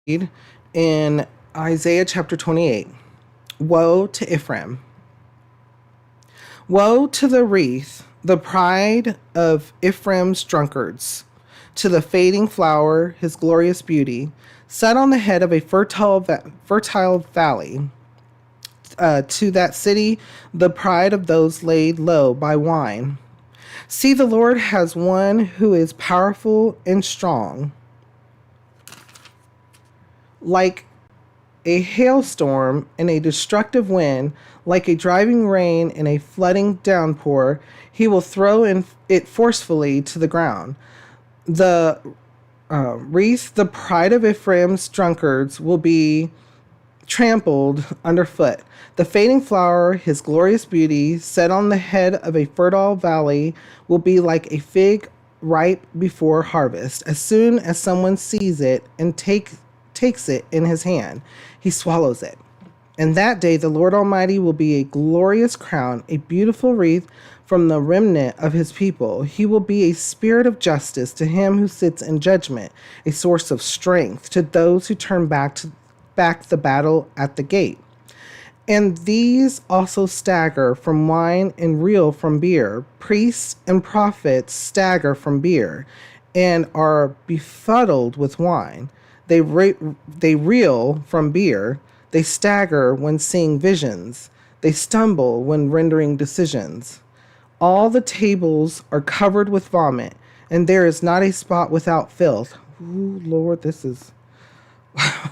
In Isaiah chapter 28. Woe to Ephraim! Woe to the wreath, the pride of Ephraim's drunkards, to the fading flower, his glorious beauty, set on the head of a fertile valley. To that city, the pride of those laid low by wine. See, the Lord has one who is powerful and strong. Like a hailstorm and a destructive wind, like a driving rain and a flooding downpour, he will throw it forcefully to the ground. The wreath, the pride of Ephraim's drunkards, will be trampled underfoot. The fading flower, his glorious beauty, set on the head of a fertile valley, will be like a fig ripe before harvest. As soon as someone sees it and takes it in his hand, he swallows it. And that day the Lord Almighty will be a glorious crown, a beautiful wreath from the remnant of his people. He will be a spirit of justice to him who sits in judgment, a source of strength to those who turn back the battle at the gate. And these also stagger from wine and reel from beer. Priests and prophets stagger from beer and are befuddled with wine. They reel from beer. They stagger when seeing visions. They stumble when rendering decisions. All the tables are covered with vomit, and there is not a spot without filth. Ooh, Lord, this is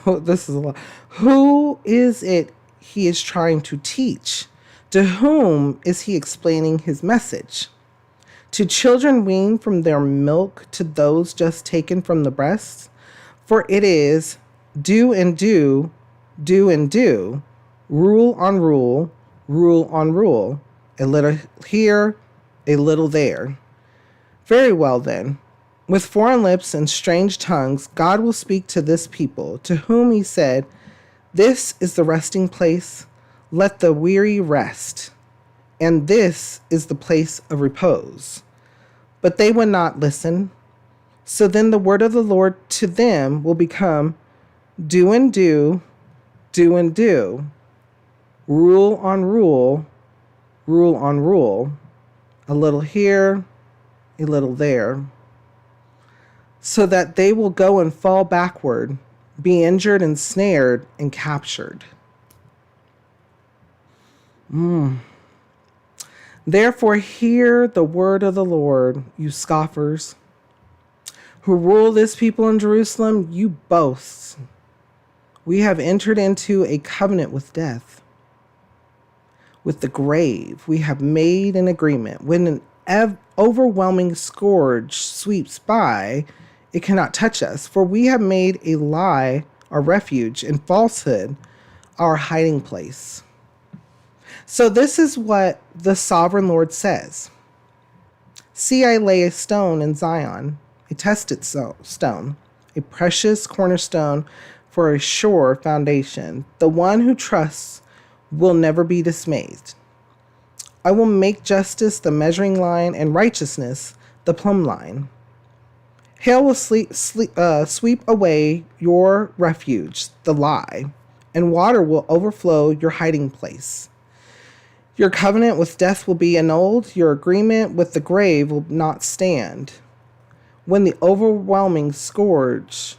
this is a lot. Who is it he is trying to teach? To whom is he explaining his message? To children weaned from their milk, to those just taken from the breasts? For it is do and do, do and do, rule on rule, rule on rule, a little here, a little there. Very well then. With foreign lips and strange tongues, God will speak to this people, to whom he said, "This is the resting place. Let the weary rest. And this is the place of repose." But they would not listen. So then the word of the Lord to them will become, do and do, do and do, rule on rule, rule on rule, a little here, a little there, so that they will go and fall backward, be injured and snared and captured. Therefore hear the word of the Lord, you scoffers, who rule this people in Jerusalem. You boast. We have entered into a covenant with death. With the grave, we have made an agreement. When an overwhelming scourge sweeps by, it cannot touch us, for we have made a lie our refuge and falsehood our hiding place. So this is what the sovereign Lord says. See, I lay a stone in Zion, a tested stone, a precious cornerstone for a sure foundation. The one who trusts will never be dismayed. I will make justice the measuring line and righteousness the plumb line. Hail will sweep away your refuge, the lie, and water will overflow your hiding place. Your covenant with death will be annulled. Your agreement with the grave will not stand. When the overwhelming scourge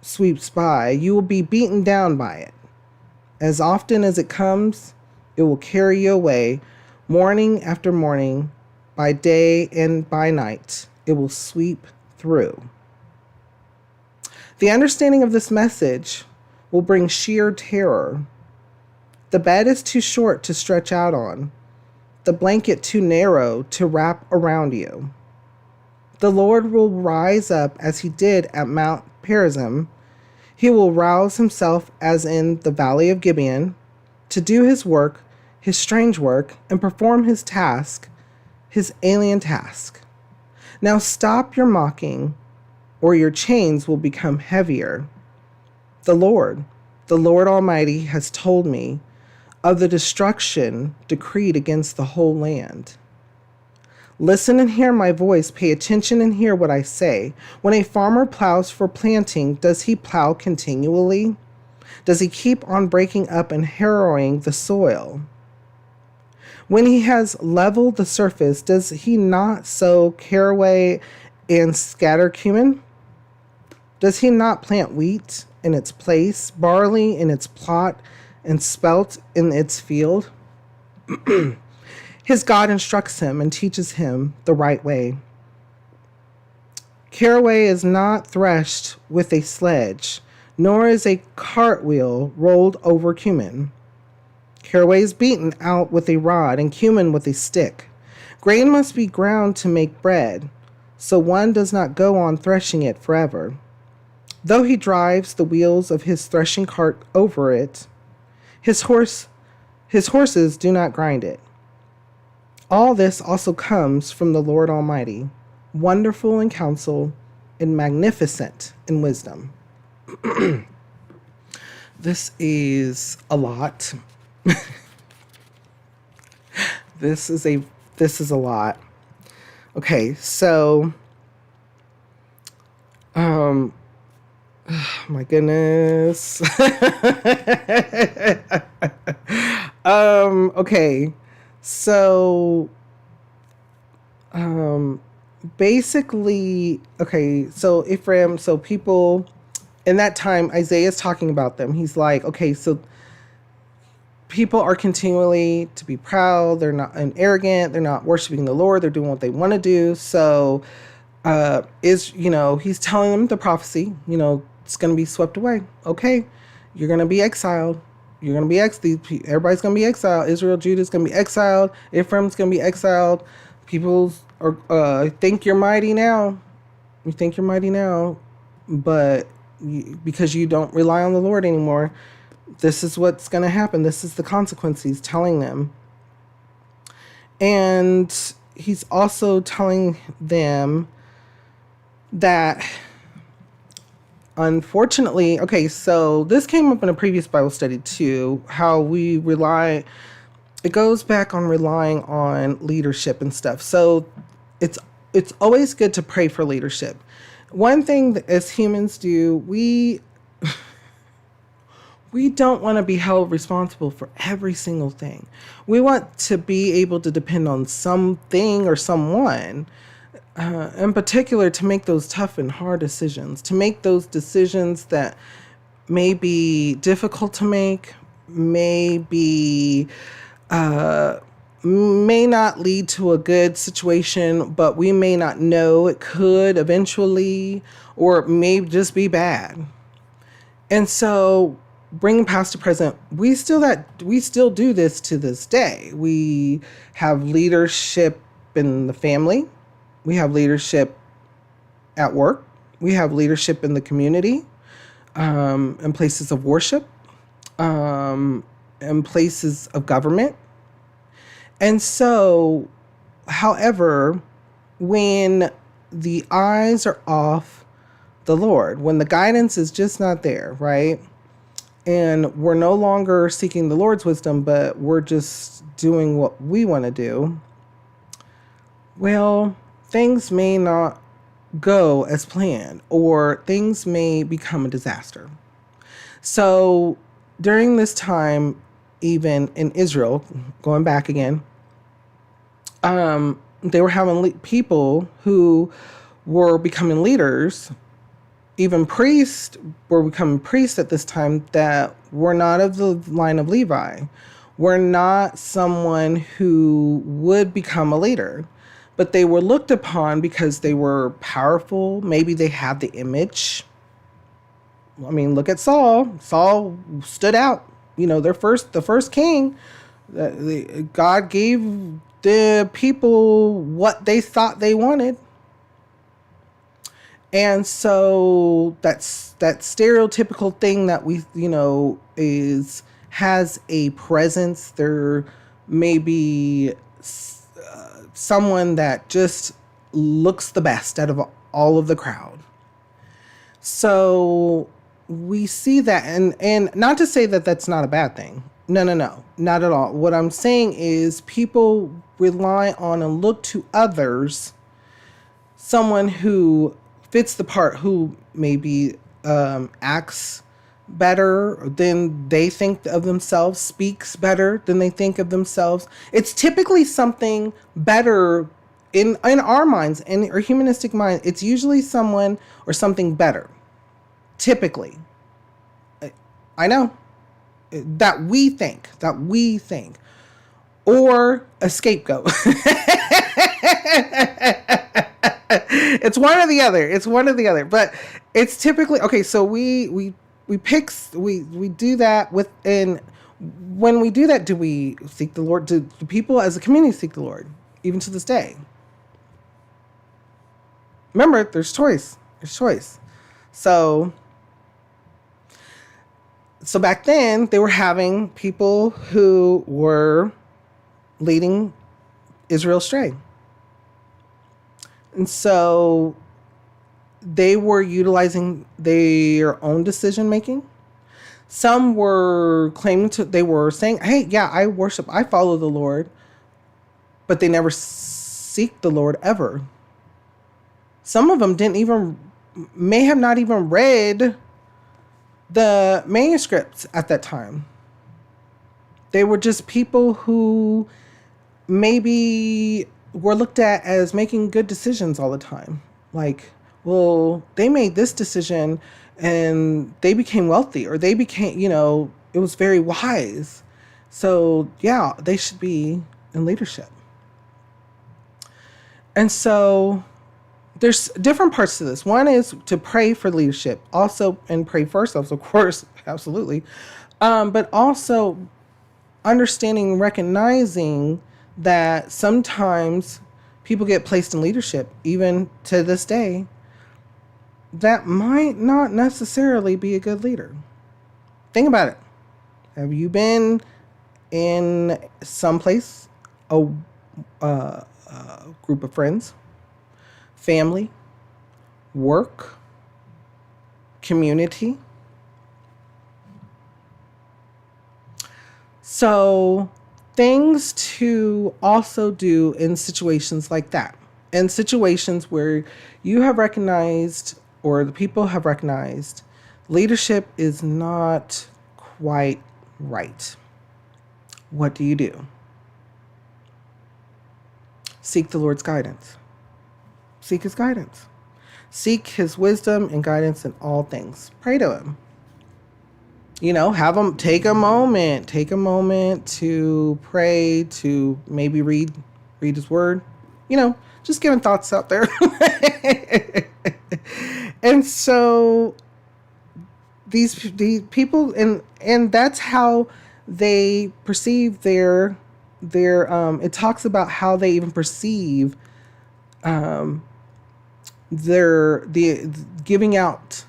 sweeps by, you will be beaten down by it. As often as it comes, it will carry you away, morning after morning, by day and by night. It will sweep through. The understanding of this message will bring sheer terror. The bed is too short to stretch out on, the blanket too narrow to wrap around you. The Lord will rise up as he did at Mount Perazim. He will rouse himself as in the valley of Gibeon to do his work, his strange work, and perform his task, his alien task. Now stop your mocking, or your chains will become heavier. The Lord Almighty, has told me of the destruction decreed against the whole land. Listen and hear my voice. Pay attention and hear what I say. When a farmer plows for planting, does he plow continually? Does he keep on breaking up and harrowing the soil? When he has leveled the surface, does he not sow caraway and scatter cumin? Does he not plant wheat in its place, barley in its plot, and spelt in its field? His God instructs him and teaches him the right way. Caraway is not threshed with a sledge, nor is a cartwheel rolled over cumin. Caraway is beaten out with a rod, and cumin with a stick. Grain must be ground to make bread, so one does not go on threshing it forever. Though he drives the wheels of his threshing cart over it, his horses do not grind it. All this also comes from the Lord Almighty, wonderful in counsel and magnificent in wisdom. This is a lot. This is a lot. Okay, so oh my goodness. Okay. So basically, okay, so Ephraim, so people in that time, Isaiah is talking about them. He's like, okay, so people are continually to be proud, they're not and arrogant, they're not worshiping the Lord, they're doing what they want to do. So he's telling them the prophecy, it's gonna be swept away. Okay, you're gonna be exiled. You're going to be everybody's going to be exiled. Israel, Judah's going to be exiled. Ephraim's going to be exiled. People think you're mighty now. You think you're mighty now, but because you don't rely on the Lord anymore, this is what's going to happen. This is the consequence he's telling them. And he's also telling them that unfortunately, okay, so this came up in a previous Bible study too, how it goes back on relying on leadership and stuff. So it's always good to pray for leadership. One thing that as humans do, we don't want to be held responsible for every single thing. We want to be able to depend on something or someone, in particular, to make those tough and hard decisions, to make those decisions that may be difficult to make, may not lead to a good situation, but we may not know it could eventually, or it may just be bad. And so, bringing past to present, we still do this to this day. We have leadership in the family. We have leadership at work. We have leadership in the community, in places of worship, in places of government. And so, however, when the eyes are off the Lord, when the guidance is just not there, right? And we're no longer seeking the Lord's wisdom, but we're just doing what we want to do, well, things may not go as planned, or things may become a disaster. So during this time, even in Israel, going back again, they were having people who were becoming leaders. Even priests were becoming priests at this time that were not of the line of Levi, were not someone who would become a leader. But they were looked upon because they were powerful. Maybe they had the image. I mean, look at Saul. Saul stood out. The first king. God gave the people what they thought they wanted. And so that's that stereotypical thing that we, has a presence. There may be someone that just looks the best out of all of the crowd. So we see that, and not to say that that's not a bad thing. No, no, no, not at all. What I'm saying is people rely on and look to others, someone who fits the part, who maybe acts better than they think of themselves, speaks better than they think of themselves. It's typically something better in our minds, in our humanistic mind. It's usually someone or something better. Typically, I know that we think, or a scapegoat. It's one or the other. It's one or the other. But it's typically okay. So we do that within. When we do that, do we seek the Lord? Do people as a community seek the Lord even to this day? Remember, there's choice. There's choice. So back then they were having people who were leading Israel astray. And so they were utilizing their own decision making. Some were they were saying, hey, yeah, I follow the Lord, but they never seek the Lord ever. Some of them may have not even read the manuscripts at that time. They were just people who maybe were looked at as making good decisions all the time. Like, well, they made this decision and they became wealthy, or they became, it was very wise. So, yeah, they should be in leadership. And so there's different parts to this. One is to pray for leadership, also, and pray for ourselves, of course, absolutely. But also understanding, recognizing that sometimes people get placed in leadership, even to this day, that might not necessarily be a good leader. Think about it. Have you been in some place, a group of friends, family, work, community? So things to also do in situations like that, in situations where you have recognized, or the people have recognized, leadership is not quite right. What do you do? Seek the Lord's guidance. Seek his guidance. Seek his wisdom and guidance in all things. Pray to him. Have him take a moment to pray, to maybe read his word, just giving thoughts out there. And so these people, and that's how they perceive their it talks about how they even perceive the giving out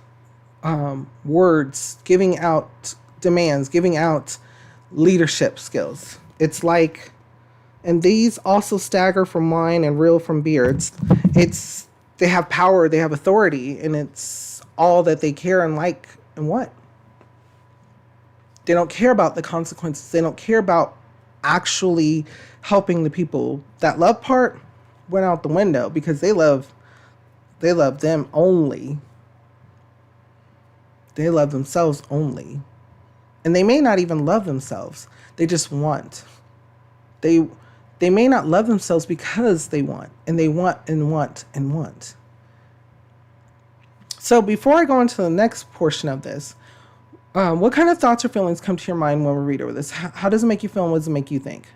words, giving out demands, giving out leadership skills. It's like, and these also stagger from wine and reel from beer. It's they have power, they have authority, and it's all that they care and like and what. They don't care about the consequences. They don't care about actually helping the people. That love part went out the window because they love them only. They love themselves only. And they may not even love themselves. They just want. They may not love themselves because they want. And they want and want and want. So before I go into the next portion of this, what kind of thoughts or feelings come to your mind when we read over this? How does it make you feel and what does it make you think?